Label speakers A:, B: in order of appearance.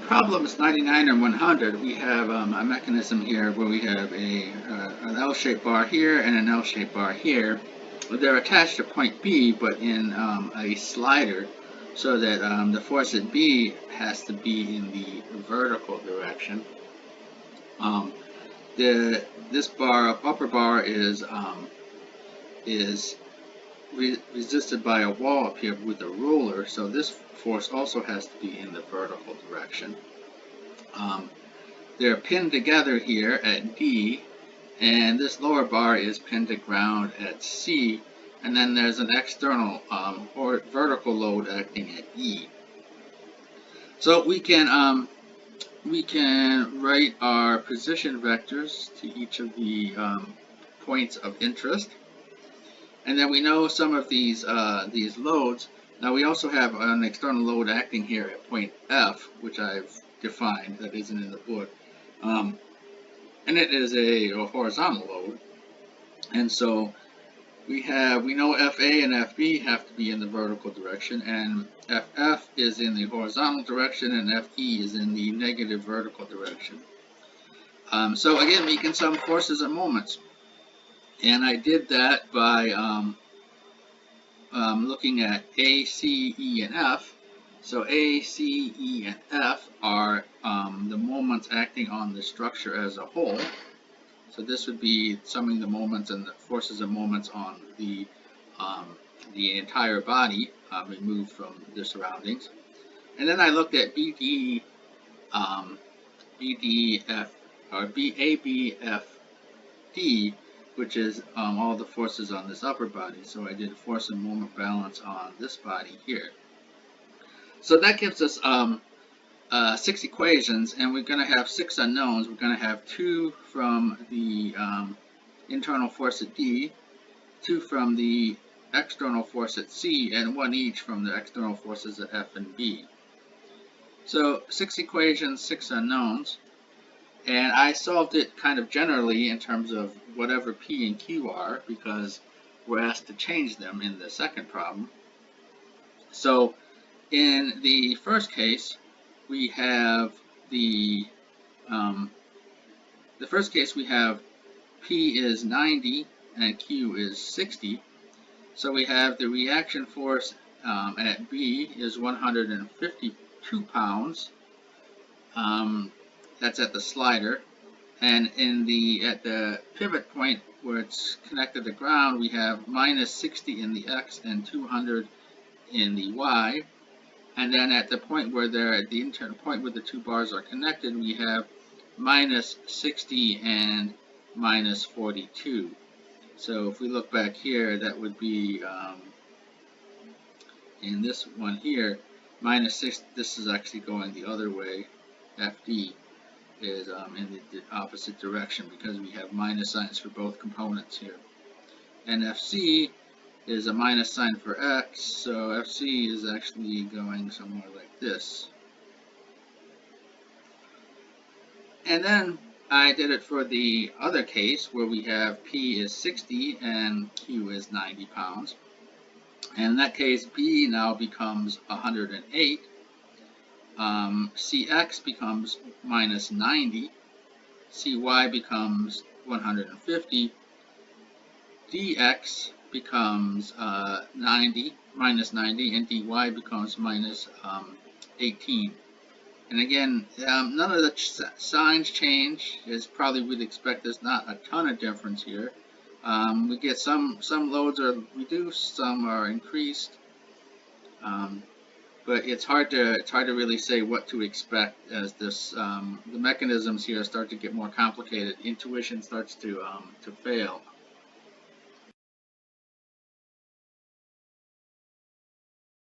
A: problems 99 and 100, we have a mechanism here where we have an L-shaped bar here and an L-shaped bar here. They're attached to point B, but in a slider, so that the force at B has to be in the vertical direction. This bar, upper bar, is resisted by a wall up here with a ruler, so this force also has to be in the vertical direction. They're pinned together here at D, and this lower bar is pinned to ground at C, and then there's an external or vertical load acting at E. So we can write our position vectors to each of the points of interest. And then we know some of these loads. Now we also have an external load acting here at point F, which I've defined, that isn't in the book. And it is a horizontal load. And so we know FA and FB have to be in the vertical direction, and FF is in the horizontal direction, and FE is in the negative vertical direction. So again, we can sum forces and moments. And I did that by looking at A, C, E, and F. So A, C, E, and F are the moments acting on the structure as a whole. So this would be summing the moments and the forces and moments on the entire body removed from the surroundings. And then I looked at BD, BDF, or ABFD, which is all the forces on this upper body. So I did a force and moment balance on this body here. So that gives us 6 equations, and we're going to have 6 unknowns. We're going to have 2 from the internal force at D, 2 from the external force at C, and 1 each from the external forces at F and B. So 6 equations, 6 unknowns. And I solved it kind of generally in terms of whatever P and Q are, because we're asked to change them in the second problem. So in the first case, we have the first case we have P is 90 and Q is 60. So we have the reaction force at B is 152 pounds. That's at the slider, and at the pivot point where it's connected to ground, we have minus 60 in the X and 200 in the Y. And then at the point where at the internal point where the 2 bars are connected, we have minus 60 and minus 42. So if we look back here, that would be in this one here, minus 6. This is actually going the other way. FD is in the opposite direction because we have minus signs for both components here. And FC is a minus sign for X, so FC is actually going somewhere like this. And then I did it for the other case where we have P is 60 and Q is 90 pounds. And in that case, B now becomes 108. CX becomes minus 90. CY becomes 150. DX becomes minus 90, and dy becomes minus 18. And again, none of the signs change, as probably we'd expect. There's not a ton of difference here. We get some loads are reduced, some are increased, but it's hard to really say what to expect as this the mechanisms here start to get more complicated. Intuition starts to fail.